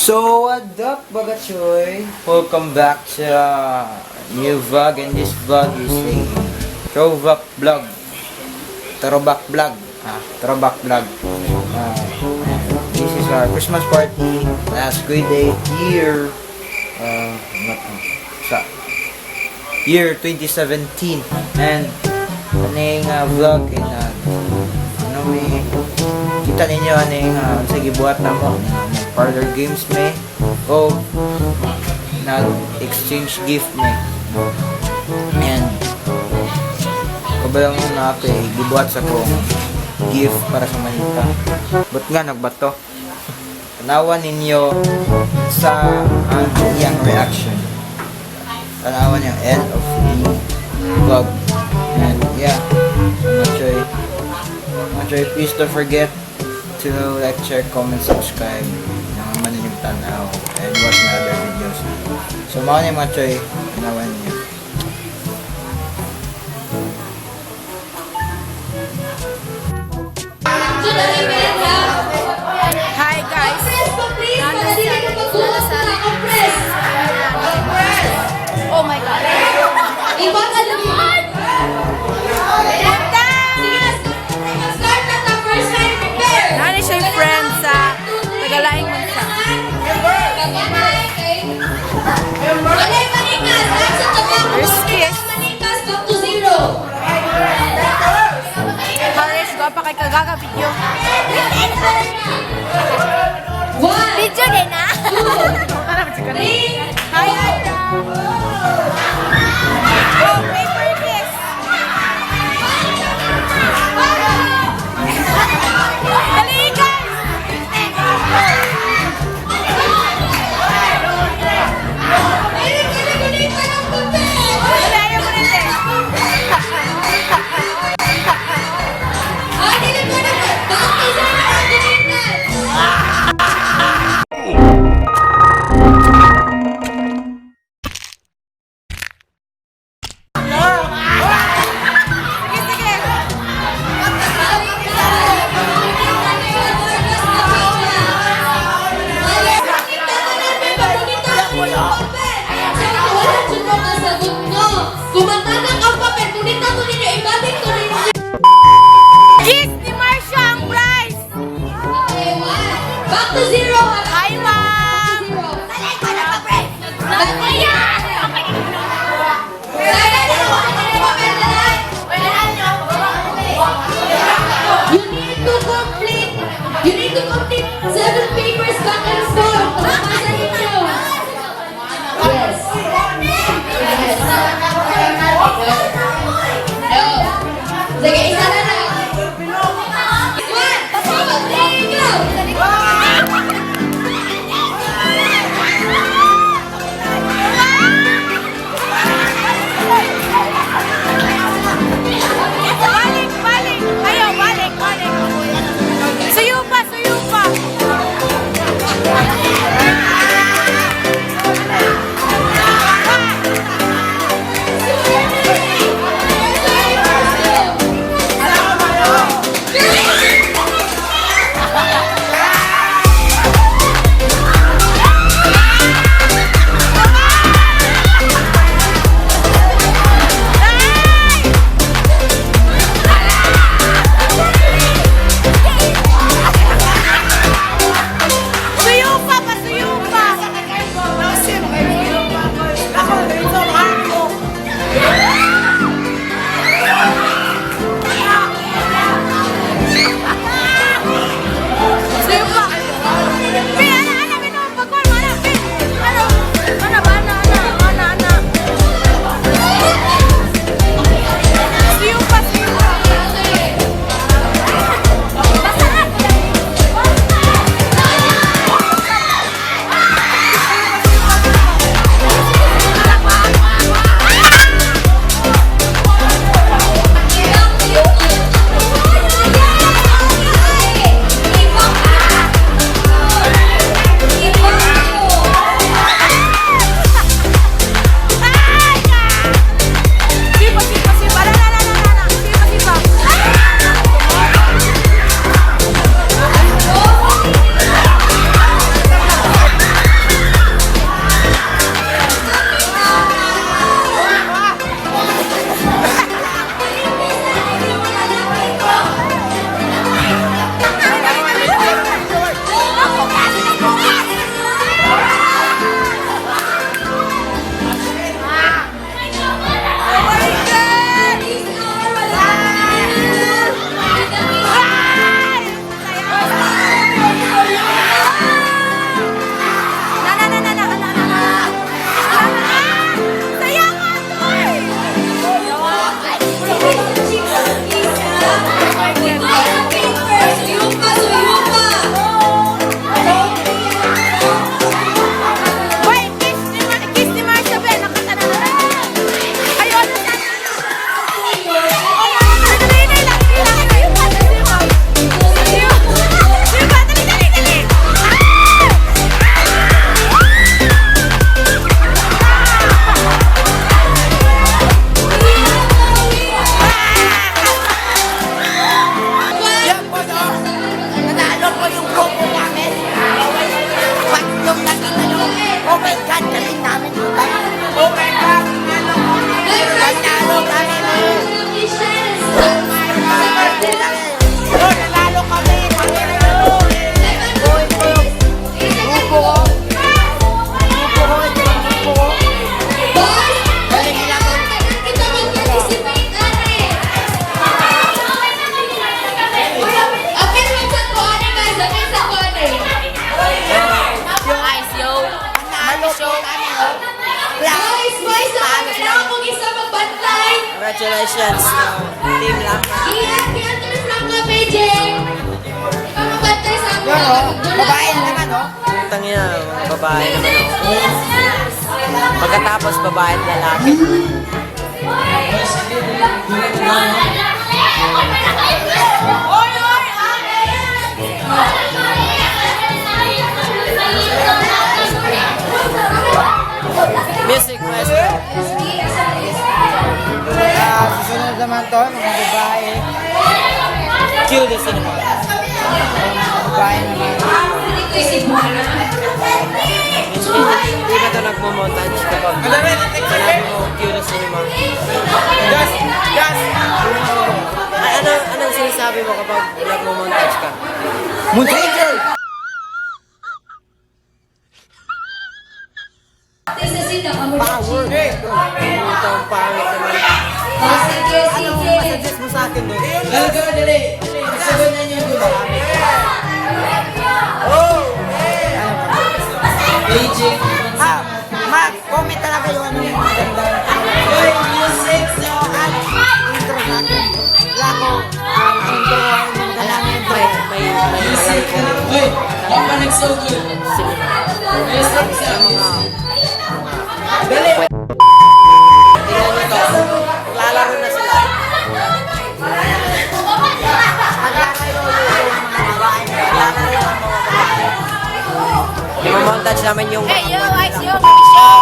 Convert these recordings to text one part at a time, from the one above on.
So what up baga choy? Welcome back to new vlog, and this vlog is a throwback vlog. Throwback vlog. Throwback vlog. This is our Christmas party last grade 8 year sa year 2017, and aning vlog in may kita ninyo aning sa gibuhat namo parlor games may o nag-exchange gift may, and kabalang na ako gibuhat sa kong gift para sa manita, but nga nagbato. Tanawan ninyo sa iyang reaction, tanawan yung end of the vlog, and yeah, Machoy, please don't forget to like, share, comment, subscribe naman yung tanaw and watch my other videos. So mga ni Machoy, tanawan niyo. Hi guys! Oh my God! Iba ka naman! Nani siya yung friend sa Tagalaing Mansa. There's kiss. Haris, gawa pa kay kagaga video. Video din na! Hi! Oh, paper kiss! Dali, guys! Dali, ayaw mo rin eh. Congratulations to Team Lapa. Kaya tuloy lang ka, PJ. Ikaw mabantay sa akin. Yun o, babae na naman o. Putang ina, mga babae naman ako. Pagkatapos babae at lalaki. Music question. Susunod naman to, mga babae. Cue the cinema. Babae naman. Hindi ka ito nagmo-montage kapag sinabi mo cue the cinema. Gas! Gas! Anong sinasabi mo kapag nagmo-montage ka? Moonranger! Power! Ito ang pangit naman. Sige, sige. Suggest mo sa akin doon. Ah, Mac, comment na lang kayo ano yung maganda. Music, so, at intro natin. Lako, ang intro ay maganda na intro. May malay ko. Tingnan nyo to. Lalaro na sila. I-montage namin yung Hey, yo, Ice, yo, Show!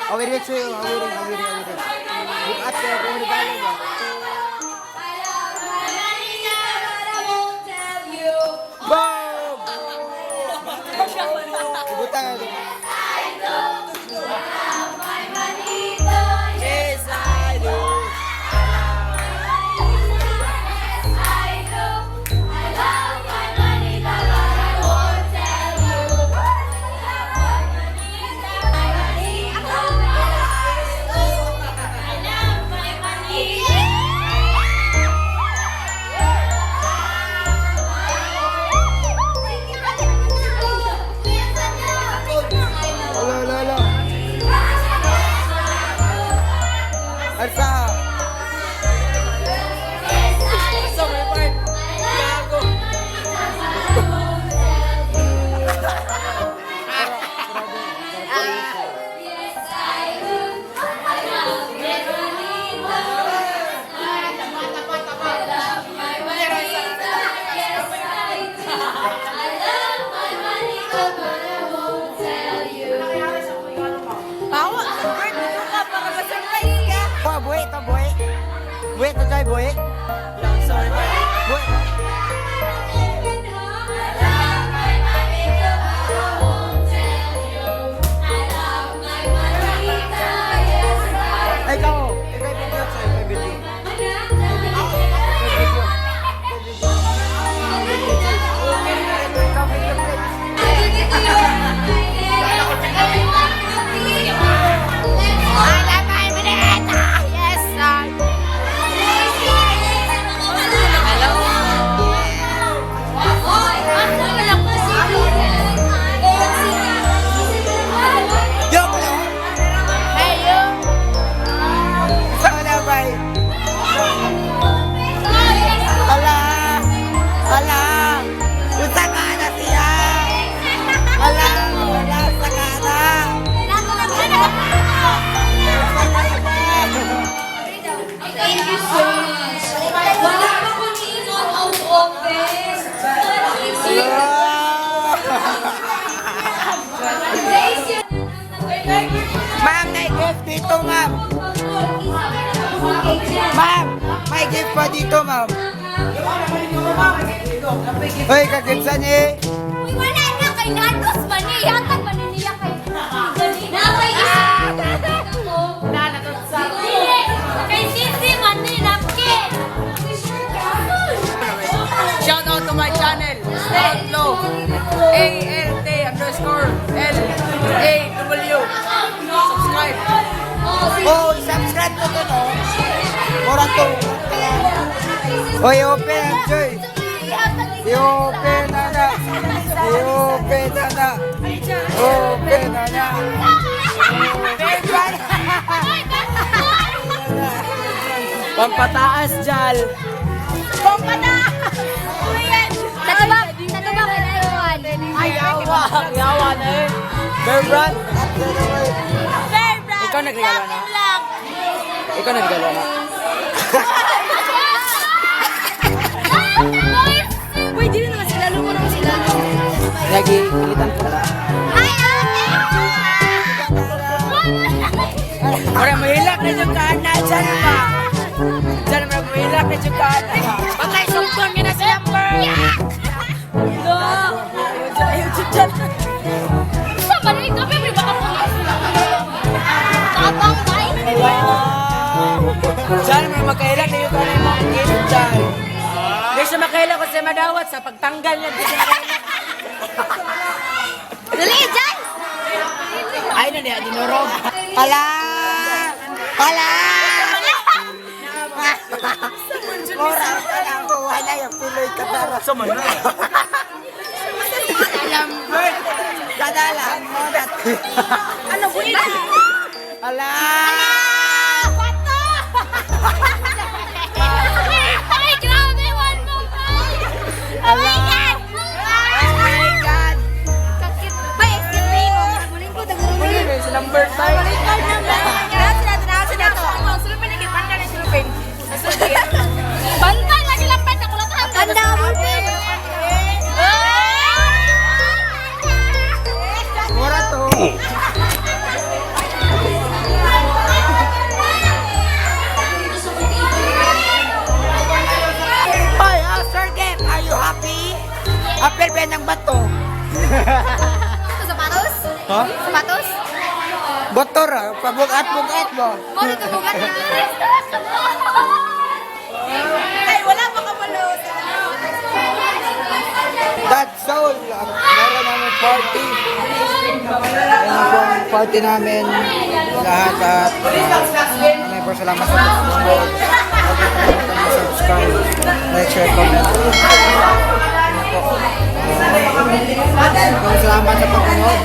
Awirin sa'yo, awirin. Bukat kaya kung regalo ba? Boom! Ibutan nga ito. Yes, I do. Lolo. Arsa! So, may part. Gago. Bawa, Bert, dito ka para ma-surprise ka. Oh, buhay ito, buhay. Buhay ito, Joy, buhay. Sorry, part. Buhay. Ay, ikaw. Ikaw yung video sa'yo, may video. Ikaw, video, please. Yes, sir. Yo, hello. Hey, yo. Saan na, bay? Ala! Usa ka na siya! Ala! Wala sa kana! Thank you so much. Wala pa kong ingon out of this. Ma'am, may gift dito, ma'am! Ma'am! May gift pa dito, ma'am! Hoy, kagitsan eh! Wala na kay Nanos ba niya? Yatan ba niya kay Nakay Kay Sisi man ni napkin. Shout out to my channel, Outlaw, ALT_LAW. Subscribe. Oh, subscribe to to, no? Mura to. Hoy, open, Joy! I-open na na! na. Okay na na. Pampataas, Jal. Tatubak kailangan. Ay, yawa. Yawa na eh. Bear brand. Ikaw nagregalo na. Ikaw nagregalo na. Uy, di na naman sila. Lumo naman sila. Nag-iilitan ko na. Ay, ate! Ora, mahilak na yung kana. Diyan pa. Diyan pa, mahilak na yung kana. Patay, sumpon ka na si Amber. Sama na ikaw, baby. Baka po Tapang, bay. Diyan mo, magkailak na yung kana mo. Gilid dyan. Hindi siya makailak kasi madawat sa pagtanggal niya. Hindi siya makailak. Dali, dyan! Ay, na niya, dinurog. Pala! Pala! Mura ka lang kuha na yung piloy ka tara. Sama na. Kadalan mo dat. Ano po ito? Ala! Bato! Ay, grabe! One more Oh my God! Oh my God! Kakit. Bay, excuse me. Muling ko, tagulong. Sa number 5. Bantay lagi lang pa sa kulatan. Banda mo din. Mura to. Hoy, Sir Game, are you happy? Apel ba ng bato? Sapatos? Ha? Sapatos? Botor ah, pabugat-bugat mo. Mo na tubugan dito. Ay, wala pa ka pala. That's all. Meron namin party. Yan po ang party namin. Lahat at may po salamat sa pagsunod. Huwag niyo kalimutan mag-subscribe, like, share, comment. Yan po. Salamat sa pagsunod.